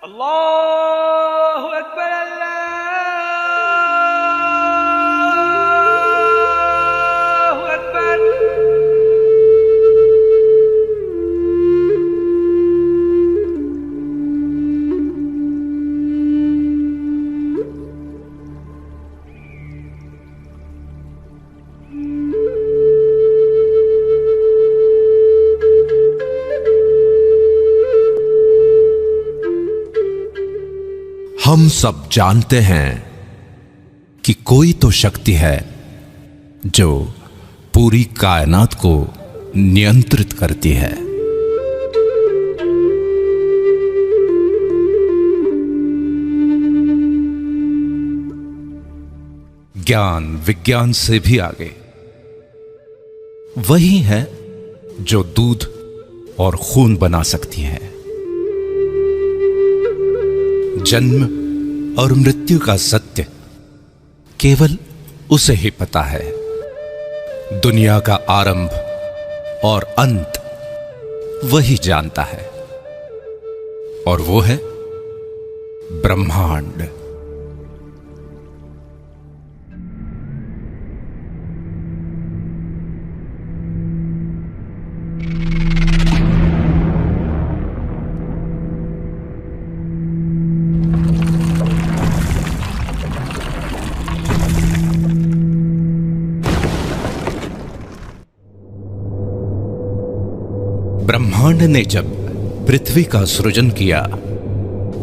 अल्लाहु अकबर, अल्लाहु अकबर। हम सब जानते हैं कि कोई तो शक्ति है जो पूरी कायनात को नियंत्रित करती है। ज्ञान विज्ञान से भी आगे वही है जो दूध और खून बना सकती है। जन्म और मृत्यु का सत्य केवल उसे ही पता है। दुनिया का आरंभ और अंत वही जानता है, और वो है ब्रह्मांड। ब्रह्मांड ने जब पृथ्वी का सृजन किया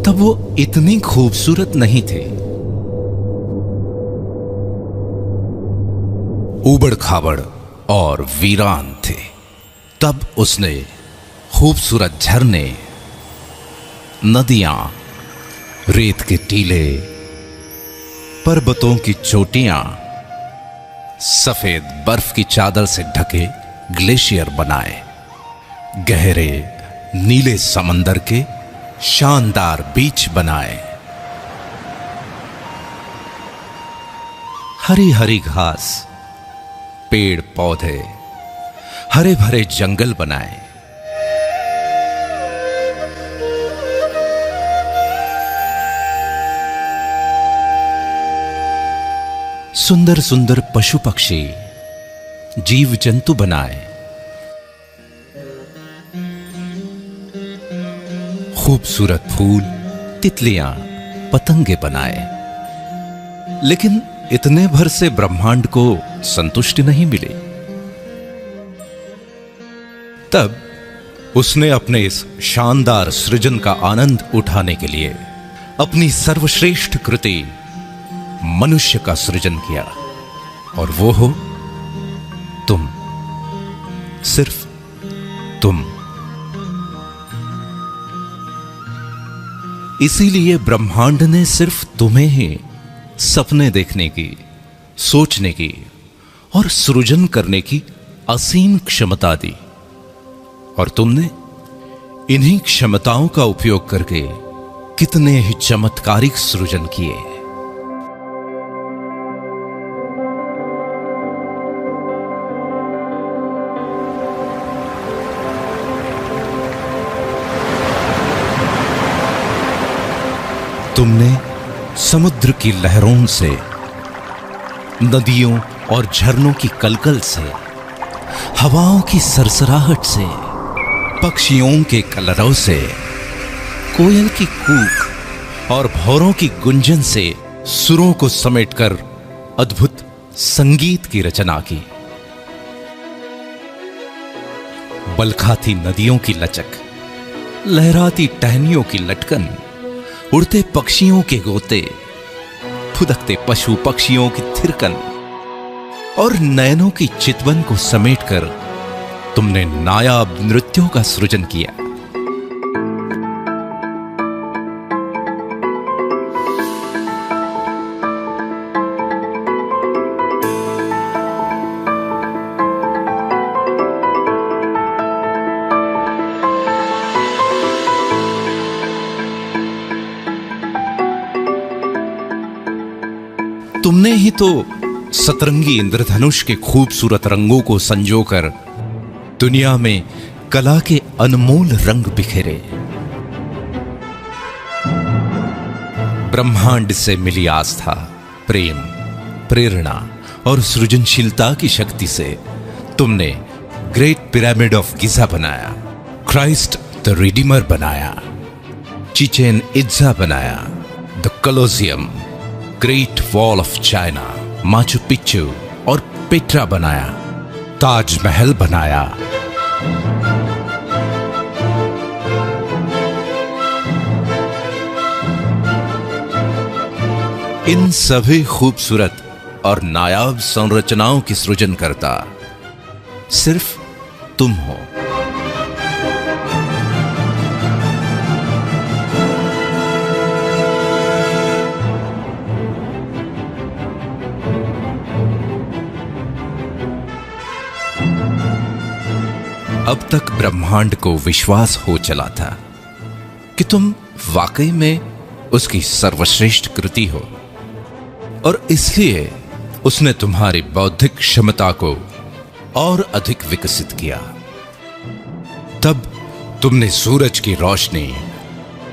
तब वो इतनी खूबसूरत नहीं थे। उबड़ खाबड़ और वीरान थे। तब उसने खूबसूरत झरने, नदियां, रेत के टीले, पर्वतों की चोटियां, सफेद बर्फ की चादर से ढके ग्लेशियर बनाए, गहरे नीले समंदर के शानदार बीच बनाए, हरी हरी घास, पेड़ पौधे, हरे भरे जंगल बनाए। सुंदर सुंदर पशु पक्षी, जीव जंतु बनाए। खूबसूरत फूल, तितलियां, पतंगे बनाए। लेकिन इतने भर से ब्रह्मांड को संतुष्टि नहीं मिली। तब उसने अपने इस शानदार सृजन का आनंद उठाने के लिए अपनी सर्वश्रेष्ठ कृति मनुष्य का सृजन किया, और वो हो तुम, सिर्फ तुम। इसीलिए ब्रह्मांड ने सिर्फ तुम्हें ही सपने देखने की, सोचने की और सृजन करने की असीम क्षमता दी, और तुमने इन्हीं क्षमताओं का उपयोग करके कितने ही चमत्कारिक सृजन किए। तुमने समुद्र की लहरों से, नदियों और झरनों की कलकल से, हवाओं की सरसराहट से, पक्षियों के कलरव से, कोयल की कूक और भौरों की गुंजन से सुरों को समेटकर अद्भुत संगीत की रचना की। बलखाती नदियों की लचक, लहराती टहनियों की लटकन, उड़ते पक्षियों के गोते, फुदकते पशु पक्षियों की थिरकन और नयनों की चितवन को समेटकर तुमने नायाब नृत्यों का सृजन किया। तुमने ही तो सतरंगी इंद्रधनुष के खूबसूरत रंगों को संजोकर दुनिया में कला के अनमोल रंग बिखेरे। ब्रह्मांड से मिली आस्था, प्रेम, प्रेरणा और सृजनशीलता की शक्ति से तुमने ग्रेट पिरामिड ऑफ गिजा बनाया, क्राइस्ट द रिडीमर बनाया, चिचेन इत्जा बनाया, the Colosseum, great wall of China, Machu Picchu और पेट्रा बनाया, ताजमहल बनाया। इन सभी खूबसूरत और नायाब संरचनाओं की सृजन करता सिर्फ तुम हो। अब तक ब्रह्मांड को विश्वास हो चला था कि तुम वाकई में उसकी सर्वश्रेष्ठ कृति हो, और इसलिए उसने तुम्हारी बौद्धिक क्षमता को और अधिक विकसित किया। तब तुमने सूरज की रोशनी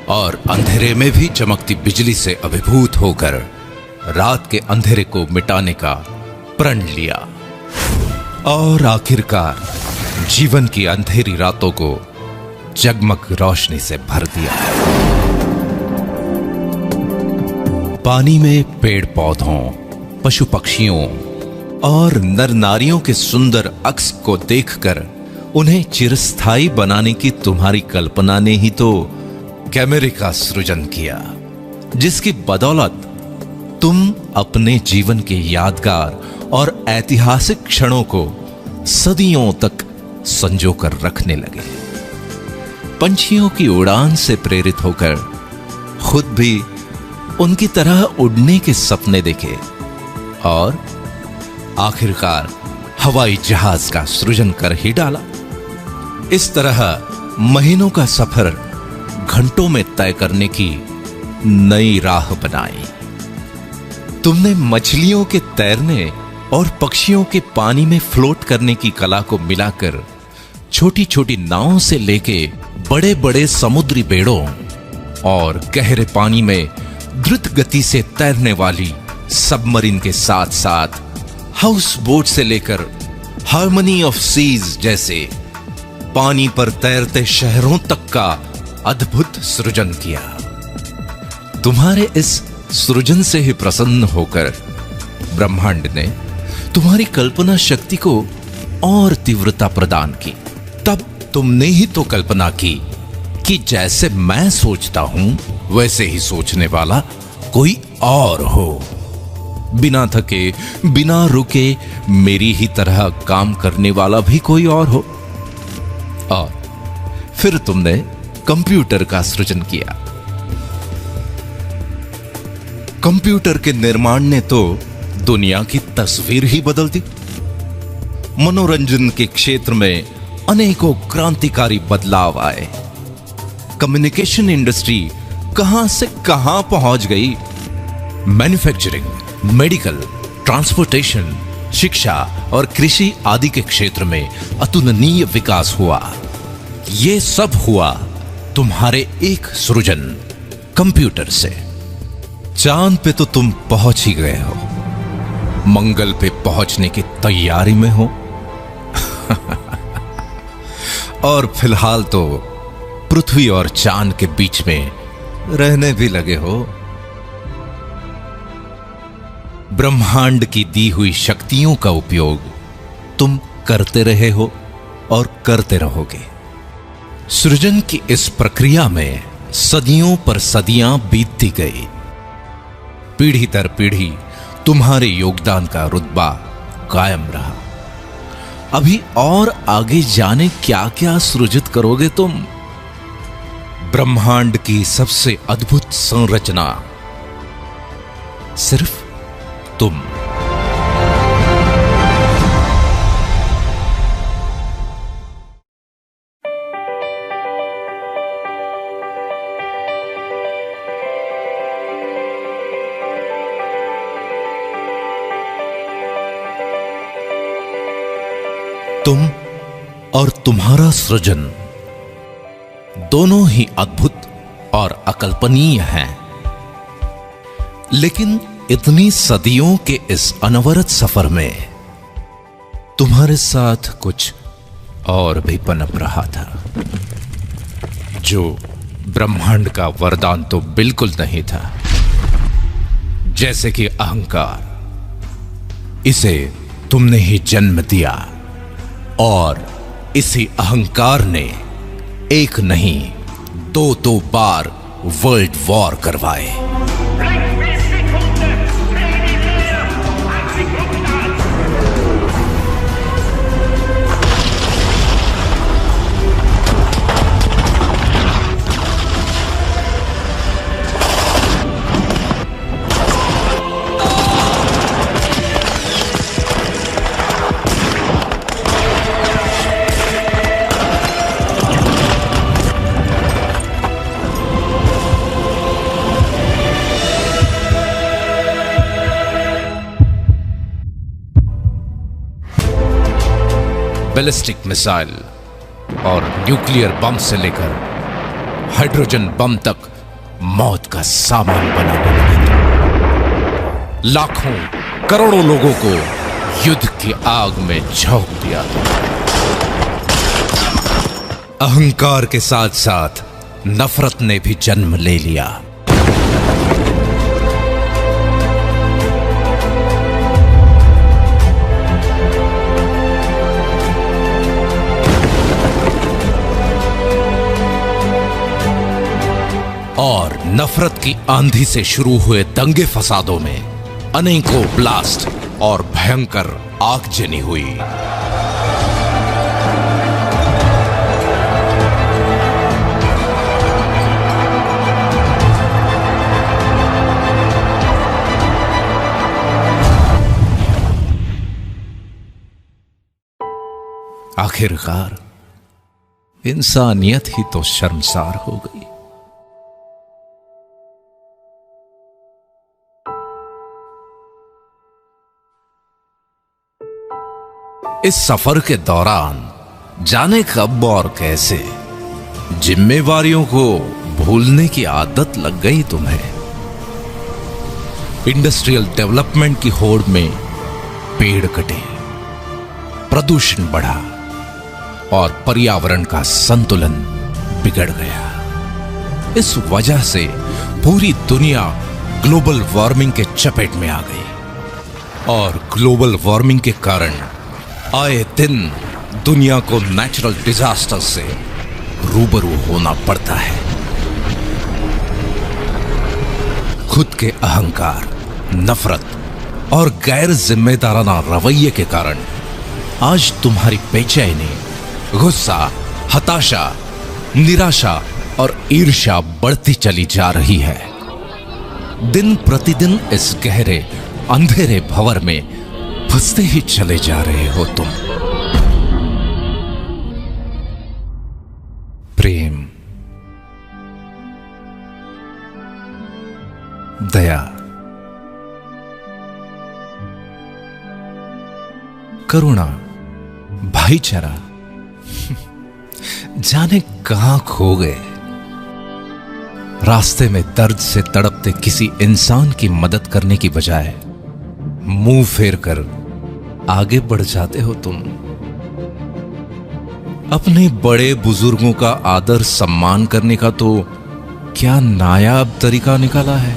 और अंधेरे में भी चमकती बिजली से अभिभूत होकर रात के अंधेरे को मिटाने का प्रण लिया, और आखिरकार जीवन की अंधेरी रातों को जगमग रोशनी से भर दिया। पानी में पेड़ पौधों, पशु पक्षियों और नर नारियों के सुंदर अक्स को देखकर उन्हें चिरस्थायी बनाने की तुम्हारी कल्पना ने ही तो कैमरे का सृजन किया, जिसकी बदौलत तुम अपने जीवन के यादगार और ऐतिहासिक क्षणों को सदियों तक संजो कर रखने लगे। पंछियों की उड़ान से प्रेरित होकर खुद भी उनकी तरह उड़ने के सपने देखे, और आखिरकार हवाई जहाज का सृजन कर ही डाला। इस तरह महीनों का सफर घंटों में तय करने की नई राह बनाई। तुमने मछलियों के तैरने और पक्षियों के पानी में फ्लोट करने की कला को मिलाकर छोटी छोटी नावों से लेके बड़े बड़े समुद्री बेड़ों और गहरे पानी में द्रुत गति से तैरने वाली सबमरीन के साथ साथ हाउस बोट से लेकर हार्मनी ऑफ सीज जैसे पानी पर तैरते शहरों तक का अद्भुत सृजन किया। तुम्हारे इस सृजन से ही प्रसन्न होकर ब्रह्मांड ने तुम्हारी कल्पना शक्ति को और तीव्रता प्रदान की। तब तुमने ही तो कल्पना की कि जैसे मैं सोचता हूं वैसे ही सोचने वाला कोई और हो, बिना थके बिना रुके मेरी ही तरह काम करने वाला भी कोई और हो। और फिर तुमने कंप्यूटर का सृजन किया। कंप्यूटर के निर्माण ने तो दुनिया की तस्वीर ही बदल दी। मनोरंजन के क्षेत्र में अनेकों क्रांतिकारी बदलाव आए। कम्युनिकेशन इंडस्ट्री कहां से कहां पहुंच गई। मैन्युफैक्चरिंग, मेडिकल, ट्रांसपोर्टेशन, शिक्षा और कृषि आदि के क्षेत्र में अतुलनीय विकास हुआ। यह सब हुआ तुम्हारे एक सृजन कंप्यूटर से। चांद पे तो तुम पहुंच ही गए हो, मंगल पे पहुंचने की तैयारी में हो और फिलहाल तो पृथ्वी और चांद के बीच में रहने भी लगे हो। ब्रह्मांड की दी हुई शक्तियों का उपयोग तुम करते रहे हो और करते रहोगे। सृजन की इस प्रक्रिया में सदियों पर सदियां बीतती गई। पीढ़ी दर पीढ़ी तुम्हारे योगदान का रुतबा कायम रहा। अभी और आगे जाने क्या क्या सृजित करोगे तुम। ब्रह्मांड की सबसे अद्भुत संरचना सिर्फ तुम। तुम और तुम्हारा सृजन दोनों ही अद्भुत और अकल्पनीय हैं। लेकिन इतनी सदियों के इस अनवरत सफर में तुम्हारे साथ कुछ और भी पनप रहा था, जो ब्रह्मांड का वरदान तो बिल्कुल नहीं था। जैसे कि अहंकार, इसे तुमने ही जन्म दिया और इसी अहंकार ने एक नहीं दो बार वर्ल्ड वॉर करवाए। बैलिस्टिक मिसाइल और न्यूक्लियर बम से लेकर हाइड्रोजन बम तक मौत का सामान बनाने लगे। लाखों करोड़ों लोगों को युद्ध की आग में झोंक दिया। अहंकार के साथ साथ नफरत ने भी जन्म ले लिया। और नफरत की आंधी से शुरू हुए दंगे फसादों में अनेकों ब्लास्ट और भयंकर आगजनी हुई। आखिरकार इंसानियत ही तो शर्मसार हो गई। इस सफर के दौरान जाने कब और कैसे जिम्मेवारियों को भूलने की आदत लग गई तुम्हें। इंडस्ट्रियल डेवलपमेंट की होड़ में पेड़ कटे, प्रदूषण बढ़ा और पर्यावरण का संतुलन बिगड़ गया। इस वजह से पूरी दुनिया ग्लोबल वार्मिंग के चपेट में आ गई और ग्लोबल वार्मिंग के कारण आए दिन दुनिया को नेचुरल डिजास्टर से रूबरू होना पड़ता है। खुद के अहंकार, नफरत और गैर जिम्मेदाराना रवैये के कारण आज तुम्हारी बेचैनी, गुस्सा, हताशा, निराशा और ईर्ष्या बढ़ती चली जा रही है। दिन प्रतिदिन इस गहरे अंधेरे भंवर में फंसते ही चले जा रहे हो तुम। प्रेम, दया, करुणा, भाईचारा जाने कहां खो गए। रास्ते में दर्द से तड़पते किसी इंसान की मदद करने की बजाय मुंह फेर कर आगे बढ़ जाते हो तुम। अपने बड़े बुजुर्गों का आदर सम्मान करने का तो क्या नायाब तरीका निकाला है।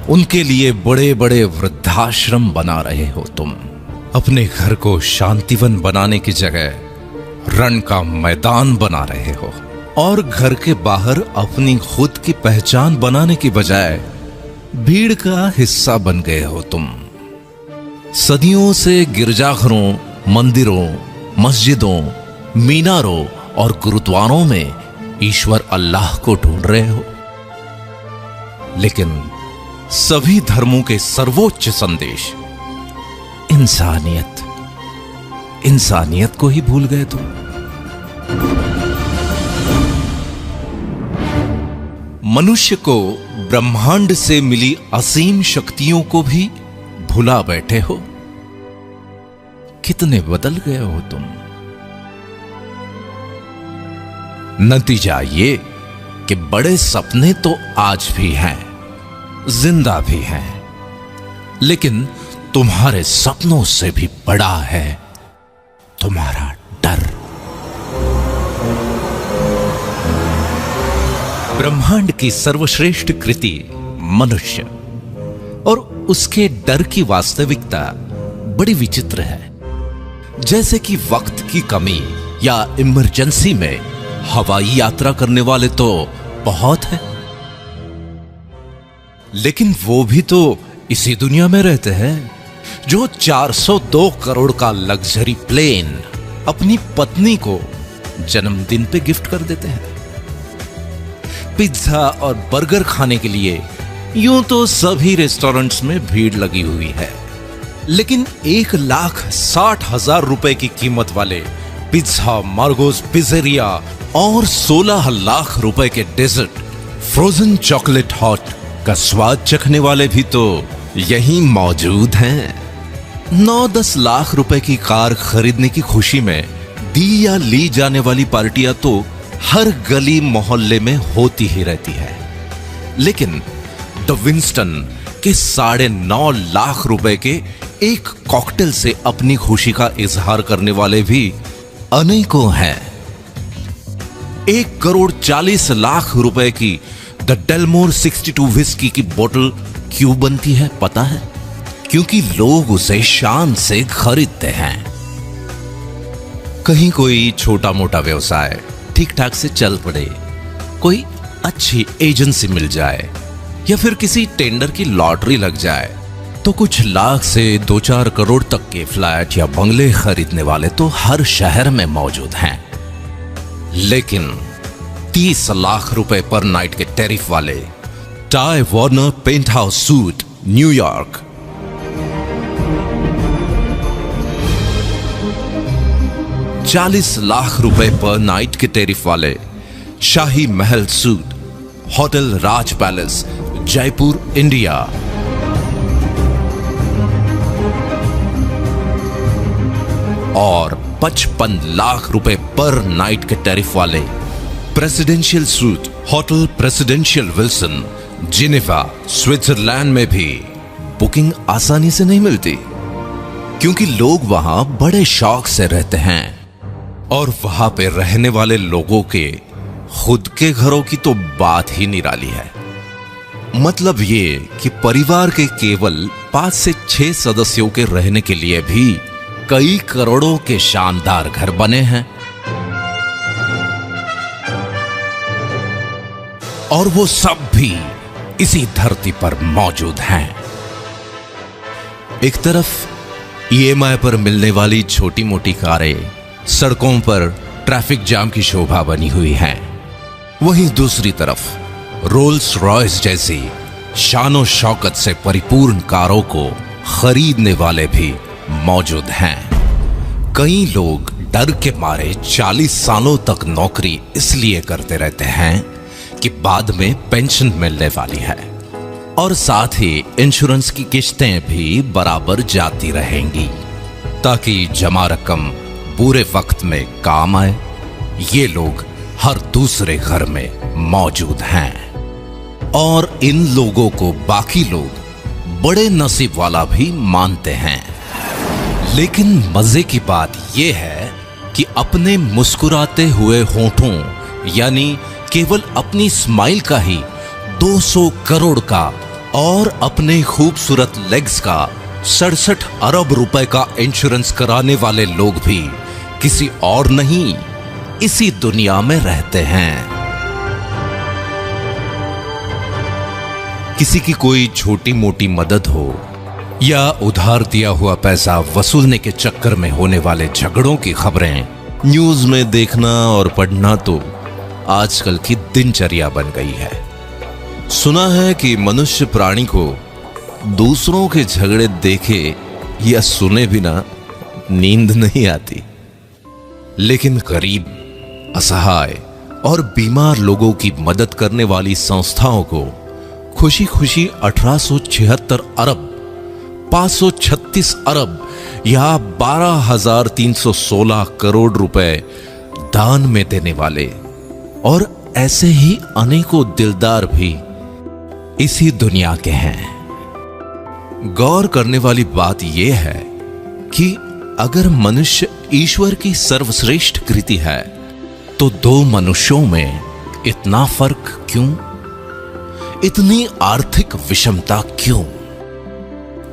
उनके लिए बड़े बड़े वृद्धाश्रम बना रहे हो तुम। अपने घर को शांतिवन बनाने की जगह रण का मैदान बना रहे हो और घर के बाहर अपनी खुद की पहचान बनाने की बजाय भीड़ का हिस्सा बन गए हो तुम। सदियों से गिरजाघरों, मंदिरों, मस्जिदों, मीनारों और गुरुद्वारों में ईश्वर अल्लाह को ढूंढ रहे हो, लेकिन सभी धर्मों के सर्वोच्च संदेश इंसानियत, इंसानियत को ही भूल गए तुम। मनुष्य को ब्रह्मांड से मिली असीम शक्तियों को भी भुला बैठे हो। कितने बदल गए हो तुम। नतीजा ये कि बड़े सपने तो आज भी हैं, जिंदा भी हैं, लेकिन तुम्हारे सपनों से भी बड़ा है तुम्हारा डर। ब्रह्मांड की सर्वश्रेष्ठ कृति मनुष्य और उसके डर की वास्तविकता बड़ी विचित्र है। जैसे कि वक्त की कमी या इमरजेंसी में हवाई यात्रा करने वाले तो बहुत हैं, लेकिन वो भी तो इसी दुनिया में रहते हैं जो 402 करोड़ का लग्जरी प्लेन अपनी पत्नी को जन्मदिन पे गिफ्ट कर देते हैं। पिज्जा और बर्गर खाने के लिए यूं तो सभी रेस्टोरेंट्स में भीड़ लगी हुई है, लेकिन 1,60,000 रुपए की कीमत वाले पिज्जा, मार्गोस पिज़्ज़ेरिया और 16 लाख रुपए के डेजर्ट फ्रोजन चॉकलेट हॉट का स्वाद चखने वाले भी तो यहीं मौजूद हैं। 9-10 लाख रुपए की कार खरीदने की खुशी में दी या ली जाने वाली पार्टियां तो हर गली मोहल्ले में होती ही रहती है, लेकिन द विंस्टन के 9.5 लाख रुपए के एक कॉकटेल से अपनी खुशी का इजहार करने वाले भी अनेकों हैं। 1,40,00,000 रुपए की द डेलमोर 62 विस्की की बोतल क्यों बनती है पता है? क्योंकि लोग उसे शान से खरीदते हैं। कहीं कोई छोटा मोटा व्यवसाय ठीक ठाक से चल पड़े, कोई अच्छी एजेंसी मिल जाए या फिर किसी टेंडर की लॉटरी लग जाए तो कुछ लाख से 2-4 करोड़ तक के फ्लैट या बंगले खरीदने वाले तो हर शहर में मौजूद हैं, लेकिन 30 लाख रुपए पर नाइट के टैरिफ वाले Ty Warner penthouse suite New York, 40 lakh रुपए पर नाइट के टैरिफ वाले Shahi Mahal suite hotel Raj palace Jaipur India, और 55 लाख रुपए पर नाइट के टैरिफ वाले presidential suite hotel presidential Wilson Geneva Switzerland में भी बुकिंग आसानी से नहीं मिलती, क्योंकि लोग वहां बड़े शौक से रहते हैं और वहां पे रहने वाले लोगों के खुद के घरों की तो बात ही निराली है। मतलब ये कि परिवार के केवल 5 से 6 सदस्यों के रहने के लिए भी कई करोड़ों के शानदार घर बने हैं, और वो सब भी इसी धरती पर मौजूद हैं। एक तरफ ईएमआई पर मिलने वाली छोटी मोटी कारें सड़कों पर ट्रैफिक जाम की शोभा बनी हुई हैं, वहीं दूसरी तरफ रोल्स रॉयस जैसी शानो शौकत से परिपूर्ण कारों को खरीदने वाले भी मौजूद हैं। कई लोग डर के मारे 40 सालों तक नौकरी इसलिए करते रहते हैं कि बाद में पेंशन मिलने वाली है, और साथ ही इंश्योरेंस की किश्तें भी बराबर जाती रहेंगी ताकि जमा रकम बुरे वक्त में काम आए। ये लोग हर दूसरे घर में मौजूद हैं, और इन लोगों को बाकी लोग बड़े नसीब वाला भी मानते हैं। लेकिन मजे की बात यह है कि अपने मुस्कुराते हुए होठों यानी केवल अपनी स्माइल का ही 200 करोड़ का और अपने खूबसूरत लेग्स का 67 अरब रुपए का इंश्योरेंस कराने वाले लोग भी किसी और नहीं, इसी दुनिया में रहते हैं। किसी की कोई छोटी मोटी मदद हो या उधार दिया हुआ पैसा वसूलने के चक्कर में होने वाले झगड़ों की खबरें न्यूज में देखना और पढ़ना तो आजकल की दिनचर्या बन गई है। सुना है कि मनुष्य प्राणी को दूसरों के झगड़े देखे या सुने बिना नींद नहीं आती, लेकिन गरीब, असहाय और बीमार लोगों की मदद करने वाली संस्थाओं को खुशी खुशी 1876 अरब 536 अरब या 12,316 करोड़ रुपए दान में देने वाले और ऐसे ही अनेकों दिलदार भी इसी दुनिया के हैं। गौर करने वाली बात यह है कि अगर मनुष्य ईश्वर की सर्वश्रेष्ठ कृति है तो दो मनुष्यों में इतना फर्क क्यों? इतनी आर्थिक विषमता क्यों?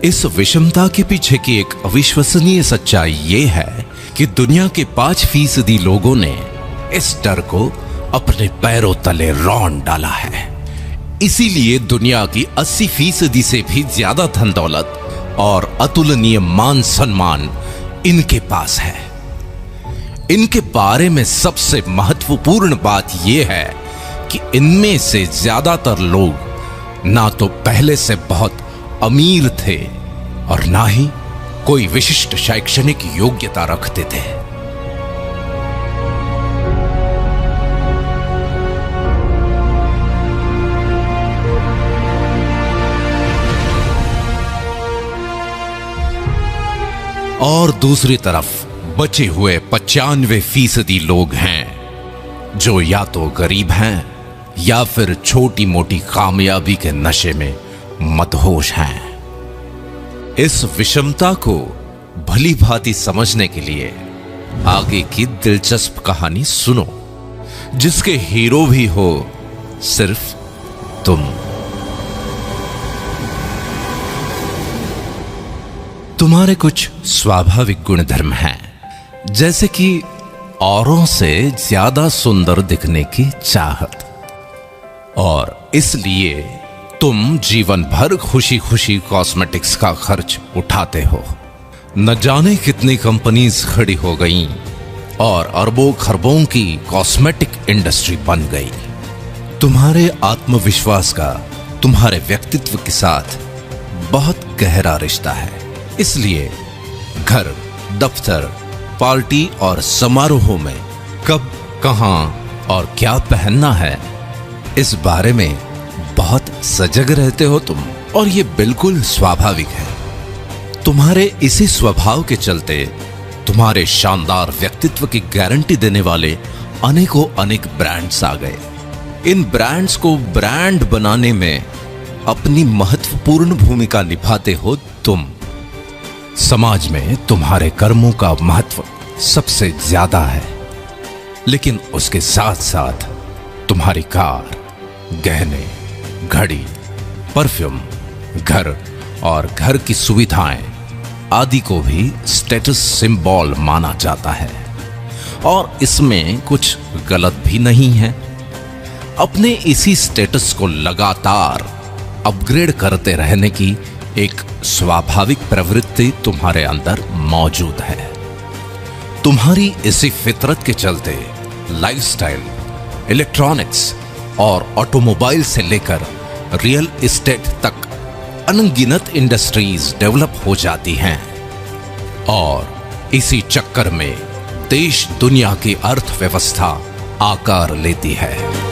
इस विषमता के पीछे की एक अविश्वसनीय सच्चाई यह है कि दुनिया के 5% लोगों ने इस डर को अपने पैरों तले रौंद डाला है। इसीलिए दुनिया की 80% से भी ज्यादा धन दौलत और अतुलनीय मान सम्मान इनके पास है। इनके बारे में सबसे महत्वपूर्ण बात यह है कि इनमें से ज्यादातर लोग ना तो पहले से बहुत अमीर थे और ना ही कोई विशिष्ट शैक्षणिक योग्यता रखते थे। और दूसरी तरफ बचे हुए 95% लोग हैं जो या तो गरीब हैं या फिर छोटी मोटी कामयाबी के नशे में मदहोश हैं। इस विषमता को भली भांति समझने के लिए आगे की दिलचस्प कहानी सुनो, जिसके हीरो भी हो सिर्फ तुम। तुम्हारे कुछ स्वाभाविक गुणधर्म हैं, जैसे कि औरों से ज्यादा सुंदर दिखने की चाहत, और इसलिए तुम जीवन भर खुशी खुशी कॉस्मेटिक्स का खर्च उठाते हो। न जाने कितनी कंपनीज खड़ी हो गईं और अरबों खरबों की कॉस्मेटिक इंडस्ट्री बन गई। तुम्हारे आत्मविश्वास का तुम्हारे व्यक्तित्व के साथ बहुत गहरा रिश्ता है। इसलिए घर, दफ्तर, पार्टी और समारोहों में कब, कहां और क्या पहनना है, इस बारे में बहुत सजग रहते हो तुम, और ये बिल्कुल स्वाभाविक है। तुम्हारे इसी स्वभाव के चलते तुम्हारे शानदार व्यक्तित्व की गारंटी देने वाले अनेकों अनेक ब्रांड्स आ गए। इन ब्रांड्स को ब्रांड बनाने में अपनी महत्वपूर्ण भूमिका निभाते हो तुम। समाज में तुम्हारे कर्मों का महत्व सबसे ज्यादा है, लेकिन उसके साथ साथ तुम्हारी कार, गहने, घड़ी, परफ्यूम, घर और घर की सुविधाएं आदि को भी स्टेटस सिंबल माना जाता है, और इसमें कुछ गलत भी नहीं है। अपने इसी स्टेटस को लगातार अपग्रेड करते रहने की एक स्वाभाविक प्रवृत्ति तुम्हारे अंदर मौजूद है। तुम्हारी इसी फितरत के चलते लाइफस्टाइल, इलेक्ट्रॉनिक्स और ऑटोमोबाइल से लेकर रियल एस्टेट तक अनगिनत इंडस्ट्रीज डेवलप हो जाती हैं, और इसी चक्कर में देश दुनिया की अर्थव्यवस्था आकार लेती है।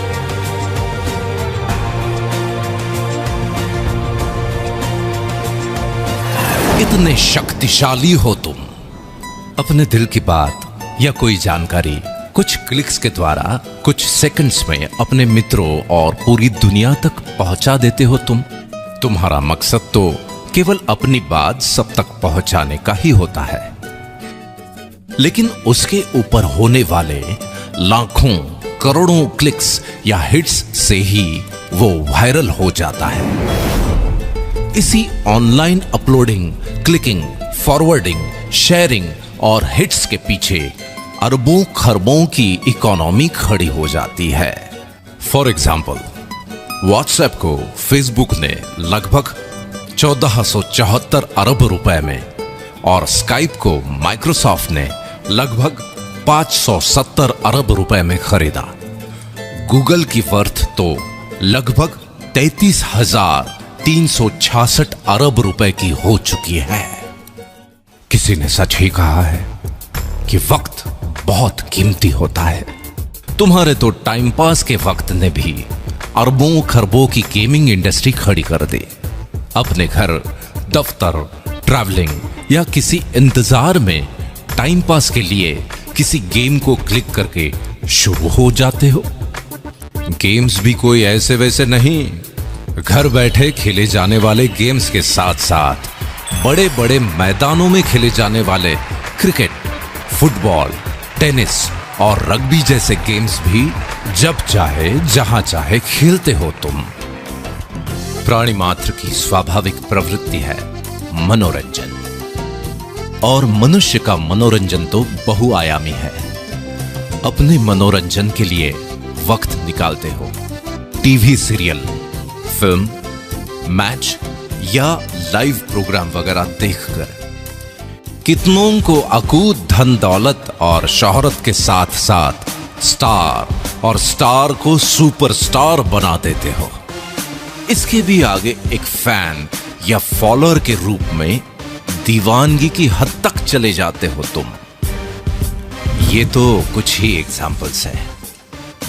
इतने शक्तिशाली हो तुम। अपने दिल की बात या कोई जानकारी कुछ क्लिक्स के द्वारा कुछ सेकंड्स में अपने मित्रों और पूरी दुनिया तक पहुंचा देते हो तुम। तुम्हारा मकसद तो केवल अपनी बात सब तक पहुंचाने का ही होता है, लेकिन उसके ऊपर होने वाले लाखों करोड़ों क्लिक्स या हिट्स से ही वो वायरल हो जाता है। इसी online uploading, clicking, forwarding, sharing और हिट्स के पीछे अरबों खरबों की इकोनॉमी खड़ी हो जाती है। फॉर एग्जाम्पल, व्हाट्सएप को फेसबुक ने लगभग 1474 अरब रुपए में, और स्काइप को माइक्रोसॉफ्ट ने लगभग 570 अरब रुपए में खरीदा। गूगल की वर्थ तो लगभग 33,366 अरब रुपए की हो चुकी है। किसी ने सच ही कहा है कि वक्त बहुत कीमती होता है। तुम्हारे तो टाइम पास के वक्त ने भी अरबों खरबों की गेमिंग इंडस्ट्री खड़ी कर दी। अपने घर, दफ्तर, ट्रैवलिंग या किसी इंतजार में टाइम पास के लिए किसी गेम को क्लिक करके शुरू हो जाते हो। गेम्स भी कोई ऐसे वैसे नहीं, घर बैठे खेले जाने वाले गेम्स के साथ साथ बड़े बड़े मैदानों में खेले जाने वाले क्रिकेट, फुटबॉल, टेनिस और रग्बी जैसे गेम्स भी जब चाहे जहां चाहे खेलते हो तुम। प्राणी मात्र की स्वाभाविक प्रवृत्ति है मनोरंजन, और मनुष्य का मनोरंजन तो बहुआयामी है। अपने मनोरंजन के लिए वक्त निकालते हो टीवी सीरियल, फिल्म, मैच या लाइव प्रोग्राम वगैरह देखकर। कितनों को अकूत धन दौलत और शोहरत के साथ साथ स्टार और स्टार को सुपरस्टार बना देते हो। इसके भी आगे एक फैन या फॉलोअर के रूप में दीवानगी की हद तक चले जाते हो तुम। ये तो कुछ ही एग्जाम्पल्स है।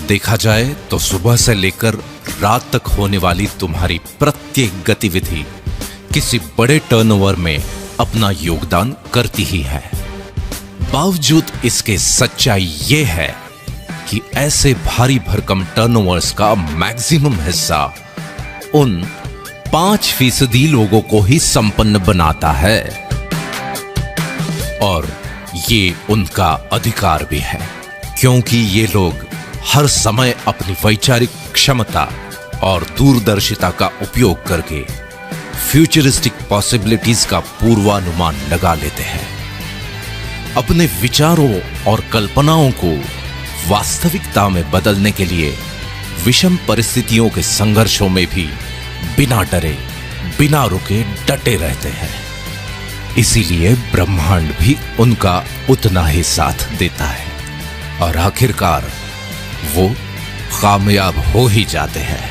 देखा जाए तो सुबह से लेकर रात तक होने वाली तुम्हारी प्रत्येक गतिविधि किसी बड़े टर्नओवर में अपना योगदान करती ही है। बावजूद इसके सच्चाई ये है कि ऐसे भारी भरकम टर्नओवर्स का मैक्सिमम हिस्सा उन 5% लोगों को ही संपन्न बनाता है, और ये उनका अधिकार भी है, क्योंकि ये लोग हर समय अपनी वैचारिक क्षमता और दूरदर्शिता का उपयोग करके फ्यूचरिस्टिक पॉसिबिलिटीज का पूर्वानुमान लगा लेते हैं। अपने विचारों और कल्पनाओं को वास्तविकता में बदलने के लिए विषम परिस्थितियों के संघर्षों में भी बिना डरे, बिना रुके डटे रहते हैं। इसीलिए ब्रह्मांड भी उनका उतना ही साथ देता है, और आखिरकार वो कामयाब हो ही जाते हैं।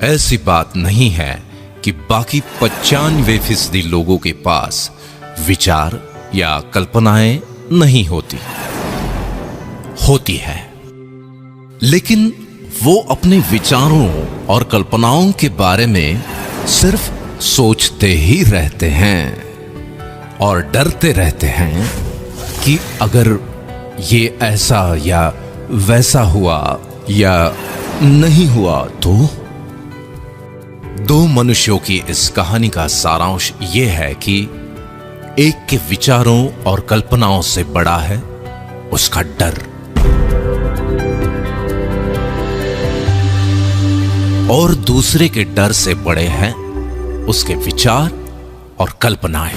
ऐसी बात नहीं है कि बाकी 95% लोगों के पास विचार या कल्पनाएं नहीं होती है, लेकिन वो अपने विचारों और कल्पनाओं के बारे में सिर्फ सोचते ही रहते हैं और डरते रहते हैं कि अगर ये ऐसा या वैसा हुआ या नहीं हुआ तो। दो मनुष्यों की इस कहानी का सारांश ये है कि एक के विचारों और कल्पनाओं से बड़ा है उसका डर, और दूसरे के डर से बड़े हैं उसके विचार और कल्पनाएं।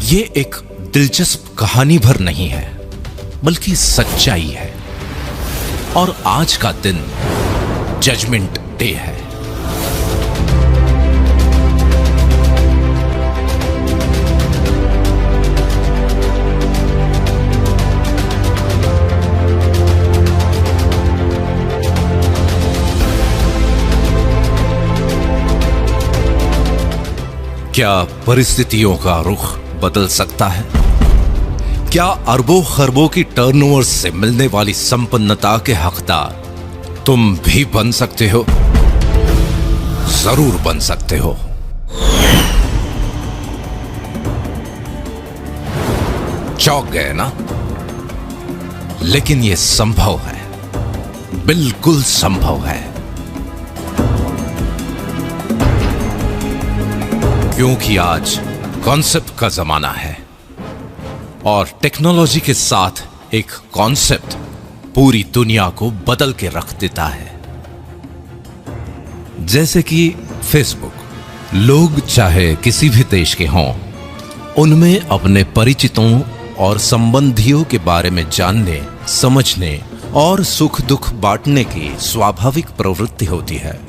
ये एक दिलचस्प कहानी भर नहीं है, बल्कि सच्चाई है। और आज का दिन जजमेंट डे है। क्या परिस्थितियों का रुख बदल सकता है? क्या अरबों खरबों की टर्नओवर से मिलने वाली संपन्नता के हकदार तुम भी बन सकते हो? जरूर बन सकते हो। चौंक गए ना? लेकिन यह संभव है, बिल्कुल संभव है, क्योंकि आज कॉन्सेप्ट का जमाना है, और टेक्नोलॉजी के साथ एक कॉन्सेप्ट पूरी दुनिया को बदल के रख देता है। जैसे कि फेसबुक। लोग चाहे किसी भी देश के हों, उनमें अपने परिचितों और संबंधियों के बारे में जानने, समझने और सुख दुख बांटने की स्वाभाविक प्रवृत्ति होती है।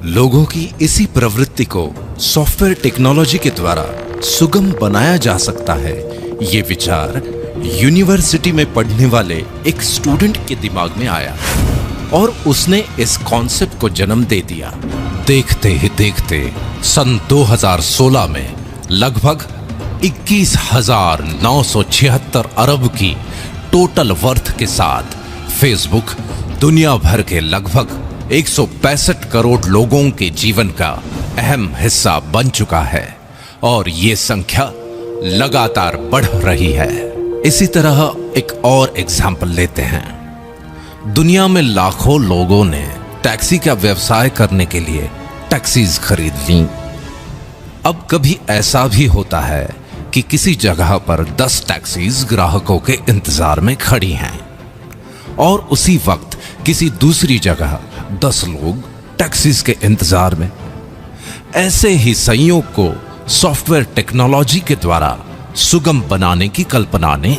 लोगों की इसी प्रवृत्ति को सॉफ्टवेयर टेक्नोलॉजी के द्वारा सुगम बनाया जा सकता है, ये विचार यूनिवर्सिटी में पढ़ने वाले एक स्टूडेंट के दिमाग में आया और उसने इस कॉन्सेप्ट को जन्म दे दिया। देखते ही देखते सन 2016 में लगभग 21,976 अरब की टोटल वर्थ के साथ फेसबुक दुनिया भर के लगभग 165 करोड़ लोगों के जीवन का अहम हिस्सा बन चुका है और ये संख्या लगातार बढ़ रही है। इसी तरह एक और एग्जाम्पल लेते हैं। दुनिया में लाखों लोगों ने टैक्सी का व्यवसाय करने के लिए टैक्सीज खरीद ली। अब कभी ऐसा भी होता है कि किसी जगह पर 10 टैक्सीज ग्राहकों के इंतजार में खड़ी हैं और उसी वक्त किसी दूसरी जगह 10 लोग टैक्सीज के इंतजार में। ऐसे ही संयोग को सॉफ्टवेयर टेक्नोलॉजी के द्वारा सुगम बनाने की कल्पना ने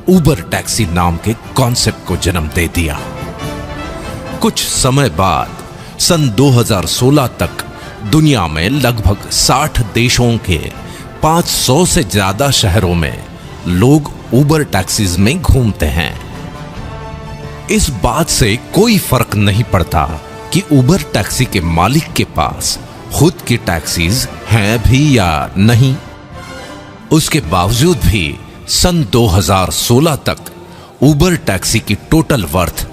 उबर टैक्सी नाम के कॉन्सेप्ट को जन्म दे दिया। कुछ समय बाद सन 2016 तक दुनिया में लगभग 60 देशों के 500 से ज्यादा शहरों में लोग उबर टैक्सीज में घूमते हैं। इस बात से कोई फर्क नहीं पड़ता कि उबर टैक्सी के मालिक के पास खुद की टैक्सीज हैं भी या नहीं। उसके बावजूद भी सन 2016 तक उबर टैक्सी की टोटल वर्थ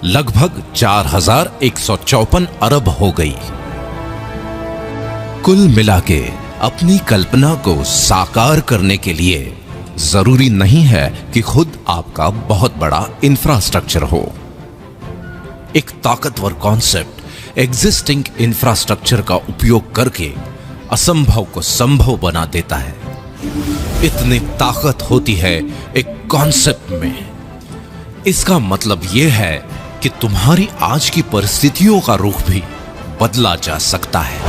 लगभग 4,154 अरब हो गई। कुल मिलाके अपनी कल्पना को साकार करने के लिए जरूरी नहीं है कि खुद आपका बहुत बड़ा इंफ्रास्ट्रक्चर हो। एक ताकतवर कॉन्सेप्ट एग्जिस्टिंग इंफ्रास्ट्रक्चर का उपयोग करके असंभव को संभव बना देता है। इतनी ताकत होती है एक कॉन्सेप्ट में। इसका मतलब यह है कि तुम्हारी आज की परिस्थितियों का रुख भी बदला जा सकता है।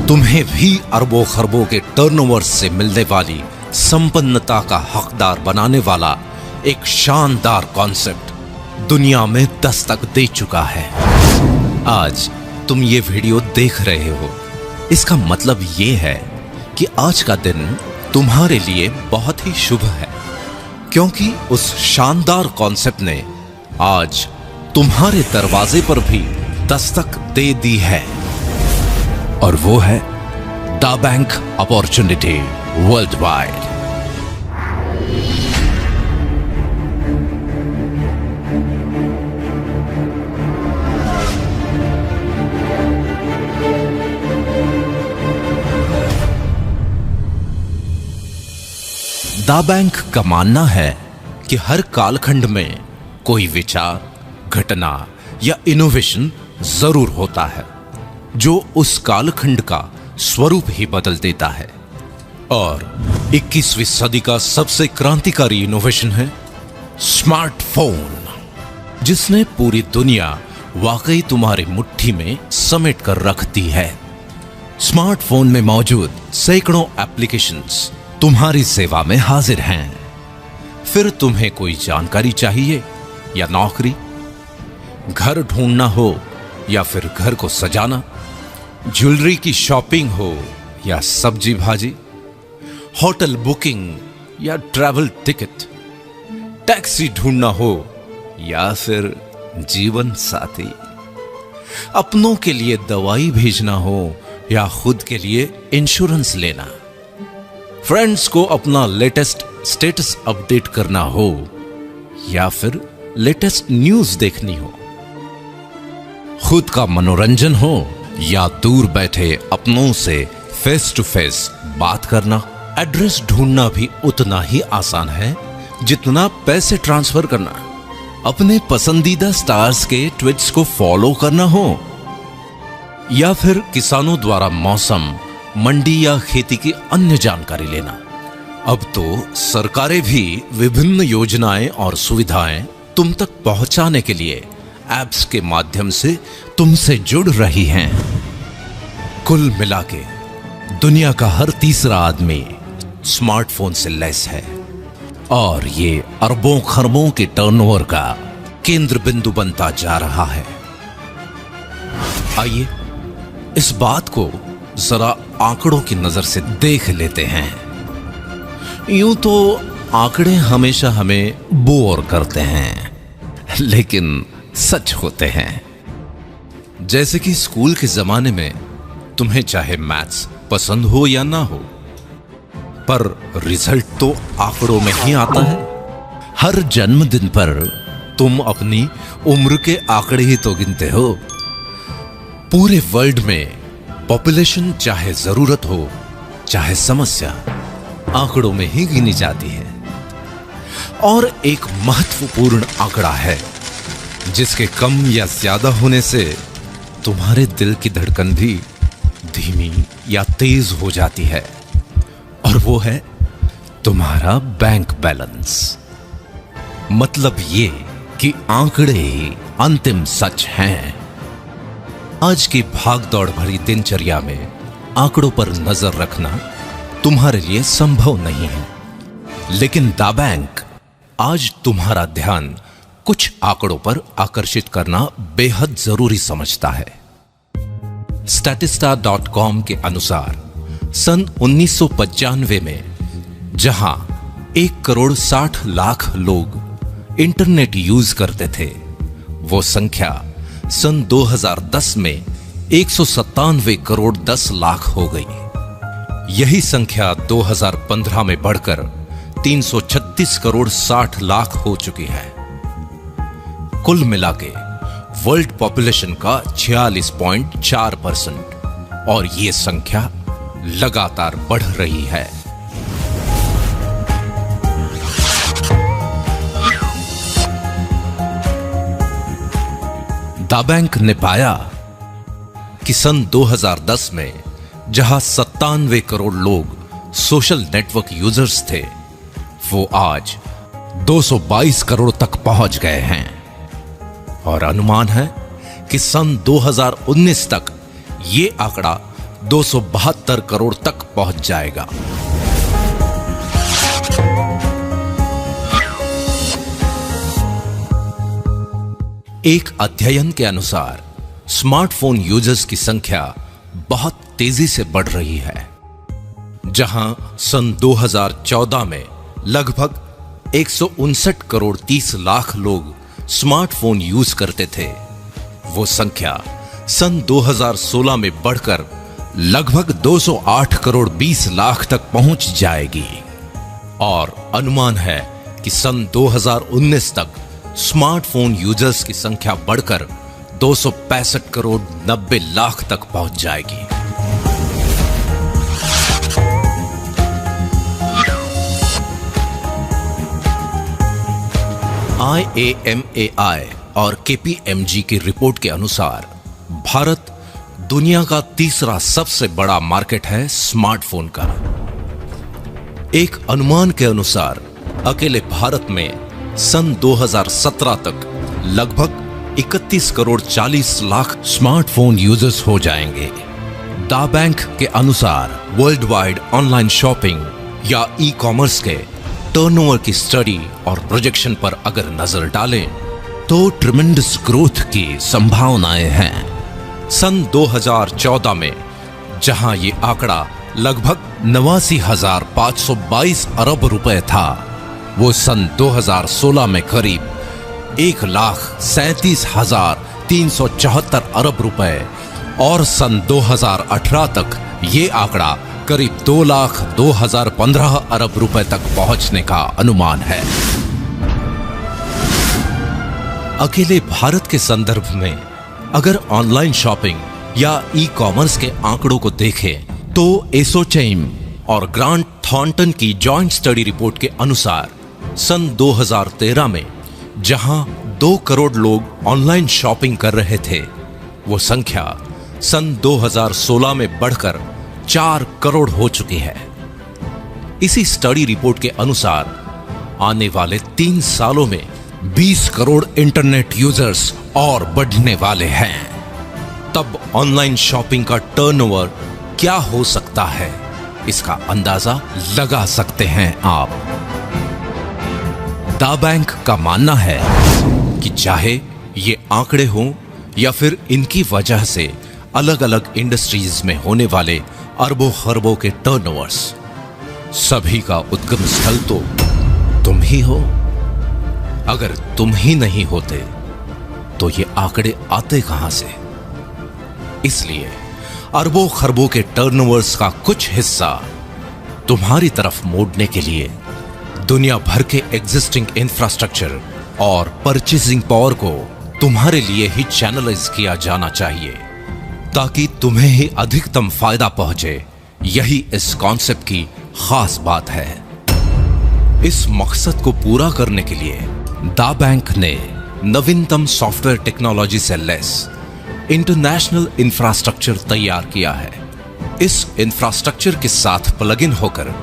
तुम्हें भी अरबों खरबों के टर्नओवर से मिलने वाली संपन्नता का हकदार बनाने वाला एक शानदार कॉन्सेप्ट दुनिया में दस्तक दे चुका है। आज तुम ये वीडियो देख रहे हो, इसका मतलब ये है कि आज का दिन तुम्हारे लिए बहुत ही शुभ है, क्योंकि उस शानदार कॉन्सेप्ट ने आज तुम्हारे दरवाजे पर भी दस्तक दे दी है और वो है दा बैंक अपॉर्चुनिटी वर्ल्ड वाइड। दा बैंक का मानना है कि हर कालखंड में कोई विचार, घटना या इनोवेशन जरूर होता है जो उस कालखंड का स्वरूप ही बदल देता है। और 21वीं सदी का सबसे क्रांतिकारी इनोवेशन है स्मार्टफोन, जिसने पूरी दुनिया वाकई तुम्हारी मुट्ठी में समेट कर रख दी है। स्मार्टफोन में मौजूद सैकड़ों एप्लीकेशंस तुम्हारी सेवा में हाजिर हैं। फिर तुम्हें कोई जानकारी चाहिए या नौकरी, घर ढूंढना हो या फिर घर को सजाना, ज्वेलरी की शॉपिंग हो या सब्जी भाजी, होटल बुकिंग या ट्रैवल टिकट, टैक्सी ढूंढना हो या फिर जीवन साथी, अपनों के लिए दवाई भेजना हो या खुद के लिए इंश्योरेंस लेना, फ्रेंड्स को अपना लेटेस्ट स्टेटस अपडेट करना हो या फिर लेटेस्ट न्यूज देखनी हो, खुद का मनोरंजन हो या दूर बैठे अपनों से फेस टू फेस बात करना, एड्रेस ढूंढना भी उतना ही आसान है जितना पैसे ट्रांसफर करना, अपने पसंदीदा स्टार्स के ट्वीट्स को फॉलो करना हो या फिर किसानों द्वारा मौसम, मंडी या खेती की अन्य जानकारी लेना। अब तो सरकारें भी विभिन्न योजनाएं और सुविधाएं तुम तक पहुंचाने के लिए ऐप्स के माध्यम से तुमसे जुड़ रही हैं। कुल मिलाके दुनिया का हर तीसरा आदमी स्मार्टफोन से लैस है और ये अरबों खरबों के टर्नओवर का केंद्र बिंदु बनता जा रहा है। आइए इस बात को जरा आंकड़ों की नजर से देख लेते हैं। यूं तो आंकड़े हमेशा हमें बोर करते हैं, लेकिन सच होते हैं। जैसे कि स्कूल के जमाने में तुम्हें चाहे मैथ्स पसंद हो या ना हो, पर रिजल्ट तो आंकड़ों में ही आता है। हर जन्मदिन पर तुम अपनी उम्र के आंकड़े ही तो गिनते हो। पूरे वर्ल्ड में पॉपुलेशन चाहे जरूरत हो चाहे समस्या, आंकड़ों में ही गिनी जाती है। और एक महत्वपूर्ण आंकड़ा है जिसके कम या ज्यादा होने से तुम्हारे दिल की धड़कन भी धीमी या तेज हो जाती है, और वो है तुम्हारा बैंक बैलेंस। मतलब ये कि आंकड़े ही अंतिम सच हैं। आज की भागदौड़ भरी दिनचर्या में आंकड़ों पर नजर रखना तुम्हारे लिए संभव नहीं है, लेकिन द बैंक आज तुम्हारा ध्यान कुछ आंकड़ों पर आकर्षित करना बेहद जरूरी समझता है। statista.com के अनुसार सन 1995 में जहां 1,60,00,000 लोग इंटरनेट यूज करते थे, वो संख्या सन 2010 में 197,10,00,000 हो गई। यही संख्या 2015 में बढ़कर 336,60,00,000 हो चुकी है। कुल मिलाके वर्ल्ड पॉपुलेशन का 46.4%, और ये संख्या लगातार बढ़ रही है। द बैंक ने पाया कि सन 2010 में जहां 97 करोड़ लोग सोशल नेटवर्क यूजर्स थे, वो आज 222 करोड़ तक पहुंच गए हैं, और अनुमान है कि सन 2019 तक ये आंकड़ा 272 करोड़ तक पहुंच जाएगा। एक अध्ययन के अनुसार स्मार्टफोन यूजर्स की संख्या बहुत तेजी से बढ़ रही है। जहां सन 2014 में लगभग 159 करोड़ 30 लाख लोग स्मार्टफोन यूज करते थे, वो संख्या सन 2016 में बढ़कर लगभग 208 करोड़ 20 लाख तक पहुंच जाएगी, और अनुमान है कि सन 2019 तक स्मार्टफोन यूजर्स की संख्या बढ़कर 265 करोड़ 90 लाख तक पहुंच जाएगी। IAMAI और KPMG की रिपोर्ट के अनुसार भारत दुनिया का तीसरा सबसे बड़ा मार्केट है स्मार्टफोन का। एक अनुमान के अनुसार अकेले भारत में सन 2017 तक लगभग 31 करोड़ 40 लाख स्मार्टफोन यूजर्स हो जाएंगे। द बैंक के अनुसार वर्ल्ड वाइड ऑनलाइन शॉपिंग या ई कॉमर्स के टर्नओवर की स्टडी और प्रोजेक्शन पर अगर नजर डालें तो ट्रिमेंडस ग्रोथ की संभावनाएं हैं। सन 2014 में जहां ये आंकड़ा लगभग 89,522 अरब रुपए था, वो सन 2016 में करीब 1,37,374 अरब रुपए, और सन 2018 तक ये आंकड़ा करीब 2,02,015 अरब रुपए तक पहुंचने का अनुमान है। अकेले भारत के संदर्भ में अगर ऑनलाइन शॉपिंग या ई कॉमर्स के आंकड़ों को देखें तो एसोचैम और ग्रांट थॉर्नटन की जॉइंट स्टडी रिपोर्ट के अनुसार सन 2013 में जहां 2 करोड़ लोग ऑनलाइन शॉपिंग कर रहे थे, वो संख्या सन 2016 में बढ़कर 4 करोड़ हो चुकी है। इसी स्टडी रिपोर्ट के अनुसार आने वाले 3 सालों में 20 करोड़ इंटरनेट यूजर्स और बढ़ने वाले हैं। तब ऑनलाइन शॉपिंग का टर्नओवर क्या हो सकता है, इसका अंदाजा लगा सकते हैं आप। द बैंक का मानना है कि चाहे ये आंकड़े हों या फिर इनकी वजह से अलग अलग इंडस्ट्रीज में होने वाले अरबों खरबों के टर्नओवर्स, सभी का उद्गम स्थल तो तुम ही हो। अगर तुम ही नहीं होते तो ये आंकड़े आते कहां से? इसलिए अरबों खरबों के टर्नओवर्स का कुछ हिस्सा तुम्हारी तरफ मोड़ने के लिए दुनिया भर के एग्जिस्टिंग इंफ्रास्ट्रक्चर और परचेसिंग पावर को तुम्हारे लिए ही चैनलाइज किया जाना चाहिए, ताकि तुम्हें ही अधिकतम फायदा पहुंचे। यही इस कॉन्सेप्ट की खास बात है। इस मकसद को पूरा करने के लिए दा बैंक ने नवीनतम सॉफ्टवेयर टेक्नोलॉजी से लेस इंटरनेशनल इंफ्रास्ट्रक्चर तैयार किया है। इस इंफ्रास्ट्रक्चर के साथ प्लग इन होकर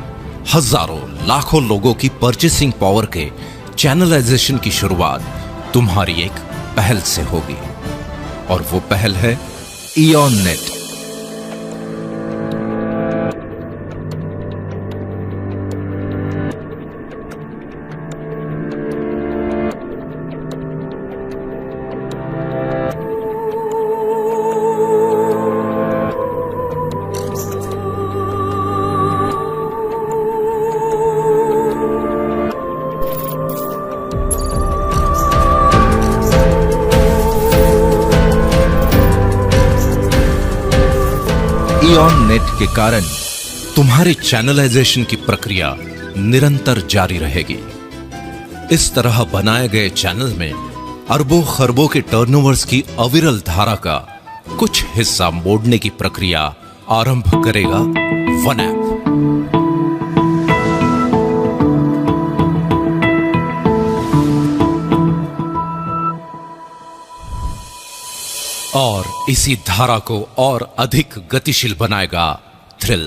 हजारों लाखों लोगों की परचेसिंग पावर के चैनलाइजेशन की शुरुआत तुम्हारी एक पहल से होगी, और वो पहल है इयॉन नेट। इयॉन नेट के कारण तुम्हारे चैनलाइजेशन की प्रक्रिया निरंतर जारी रहेगी। इस तरह बनाए गए चैनल में अरबों खरबों के टर्नओवर्स की अविरल धारा का कुछ हिस्सा मोड़ने की प्रक्रिया आरंभ करेगा वन ऐप। और इसी धारा को और अधिक गतिशील बनाएगा थ्रिल।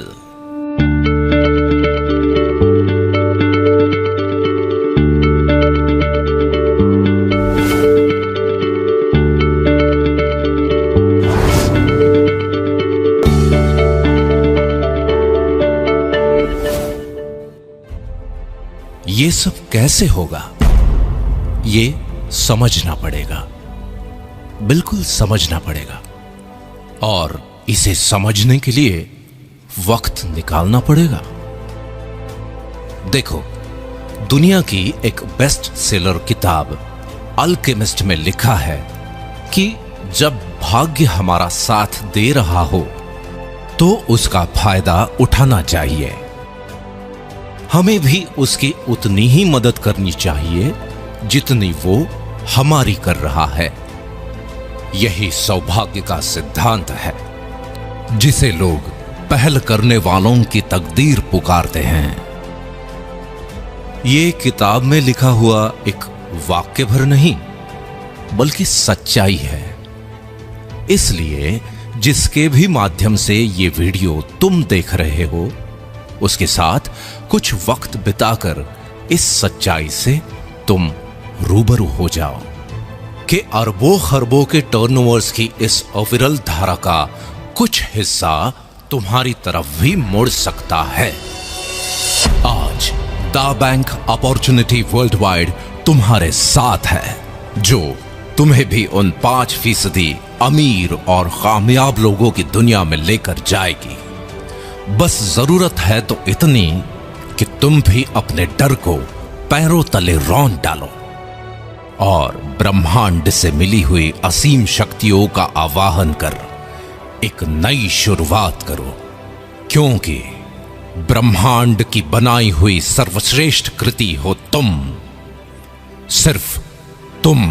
ये सब कैसे होगा, ये समझना पड़ेगा, बिल्कुल समझना पड़ेगा। और इसे समझने के लिए वक्त निकालना पड़ेगा। देखो, दुनिया की एक बेस्ट सेलर किताब अल्केमिस्ट में लिखा है कि जब भाग्य हमारा साथ दे रहा हो तो उसका फायदा उठाना चाहिए। हमें भी उसकी उतनी ही मदद करनी चाहिए जितनी वो हमारी कर रहा है। यही सौभाग्य का सिद्धांत है, जिसे लोग पहल करने वालों की तकदीर पुकारते हैं। ये किताब में लिखा हुआ एक वाक्य भर नहीं, बल्कि सच्चाई है। इसलिए जिसके भी माध्यम से ये वीडियो तुम देख रहे हो, उसके साथ कुछ वक्त बिताकर इस सच्चाई से तुम रूबरू हो जाओ कि अरबों खरबों के टर्नओवर्स की इस अविरल धारा का कुछ हिस्सा तुम्हारी तरफ भी मुड़ सकता है। आज दा बैंक अपॉर्चुनिटी वर्ल्ड वाइड तुम्हारे साथ है, जो तुम्हें भी उन 5% अमीर और कामयाब लोगों की दुनिया में लेकर जाएगी। बस जरूरत है तो इतनी कि तुम भी अपने डर को पैरों तले रौंद डालो और ब्रह्मांड से मिली हुई असीम शक्तियों का आवाहन कर एक नई शुरुआत करो, क्योंकि ब्रह्मांड की बनाई हुई सर्वश्रेष्ठ कृति हो तुम, सिर्फ तुम।